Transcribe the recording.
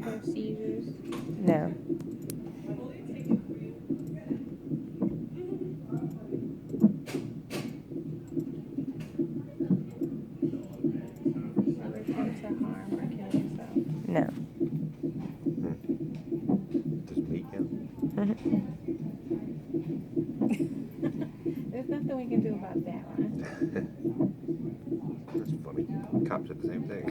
have seizures? No. Ever attempt to harm or kill yourself? No. Does me count? There's nothing we can do about that one. That's funny. Cops said the same thing.